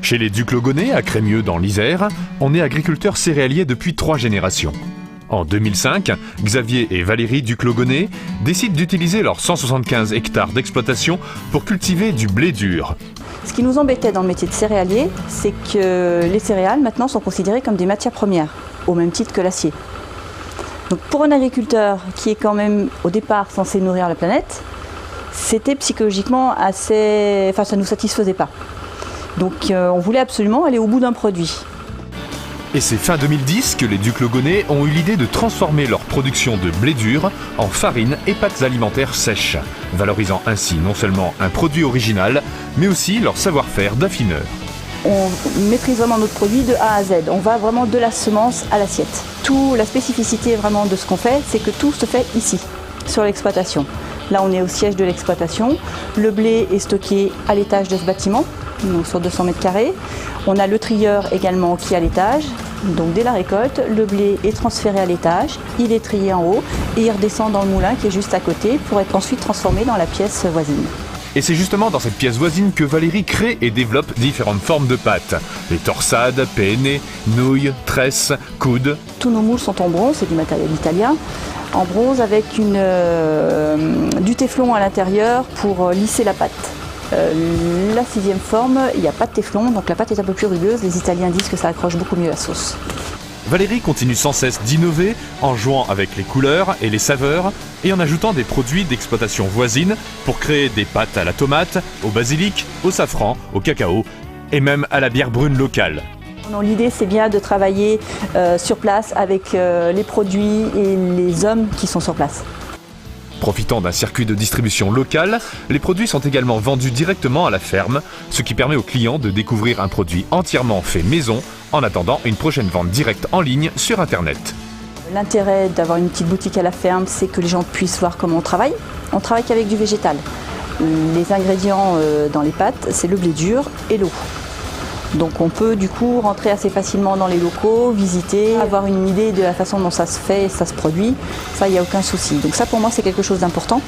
Chez les Duclogonais, à Crémieux dans l'Isère, on est agriculteur céréalier depuis 3 générations. En 2005, Xavier et Valérie Duclogonais décident d'utiliser leurs 175 hectares d'exploitation pour cultiver du blé dur. Ce qui nous embêtait dans le métier de céréalier, c'est que les céréales maintenant sont considérées comme des matières premières, au même titre que l'acier. Donc pour un agriculteur qui est quand même au départ censé nourrir la planète, c'était psychologiquement assez... Enfin, ça ne nous satisfaisait pas. Donc on voulait absolument aller au bout d'un produit. Et c'est fin 2010 que les Duclogonais ont eu l'idée de transformer leur production de blé dur en farine et pâtes alimentaires sèches, valorisant ainsi non seulement un produit original, mais aussi leur savoir-faire d'affineur. On maîtrise vraiment notre produit de A à Z. On va vraiment de la semence à l'assiette. Toute la spécificité vraiment de ce qu'on fait, c'est que tout se fait ici, sur l'exploitation. Là, on est au siège de l'exploitation. Le blé est stocké à l'étage de ce bâtiment, donc sur 200 mètres carrés. On a le trieur également qui est à l'étage. Donc dès la récolte, le blé est transféré à l'étage, il est trié en haut et il redescend dans le moulin qui est juste à côté pour être ensuite transformé dans la pièce voisine. Et c'est justement dans cette pièce voisine que Valérie crée et développe différentes formes de pâtes. Les torsades, penne, nouilles, tresses, coudes. Tous nos moules sont en bronze, c'est du matériel italien. En bronze avec du téflon à l'intérieur pour lisser la pâte. La 6e forme, il n'y a pas de téflon, donc la pâte est un peu plus rugueuse. Les Italiens disent que ça accroche beaucoup mieux la sauce. Valérie continue sans cesse d'innover en jouant avec les couleurs et les saveurs et en ajoutant des produits d'exploitation voisine pour créer des pâtes à la tomate, au basilic, au safran, au cacao et même à la bière brune locale. L'idée, c'est bien de travailler sur place avec les produits et les hommes qui sont sur place. Profitant d'un circuit de distribution local, les produits sont également vendus directement à la ferme, ce qui permet aux clients de découvrir un produit entièrement fait maison en attendant une prochaine vente directe en ligne sur Internet. L'intérêt d'avoir une petite boutique à la ferme, c'est que les gens puissent voir comment on travaille. On travaille qu'avec du végétal. Les ingrédients dans les pâtes, c'est le blé dur et l'eau. Donc on peut du coup rentrer assez facilement dans les locaux, visiter, avoir une idée de la façon dont ça se fait, ça se produit. Ça, il n'y a aucun souci. Donc ça, pour moi, c'est quelque chose d'important.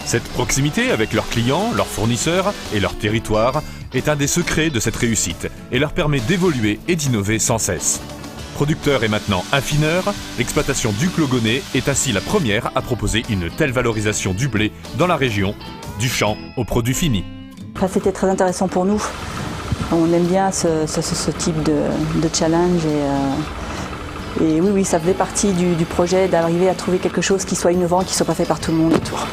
Cette proximité avec leurs clients, leurs fournisseurs et leur territoire est un des secrets de cette réussite et leur permet d'évoluer et d'innover sans cesse. Producteur et maintenant affineur, l'exploitation Duclogonais est ainsi la première à proposer une telle valorisation du blé dans la région, du champ au produit fini. Enfin, c'était très intéressant pour nous. On aime bien ce type de challenge et oui, ça faisait partie du projet d'arriver à trouver quelque chose qui soit innovant, qui ne soit pas fait par tout le monde autour.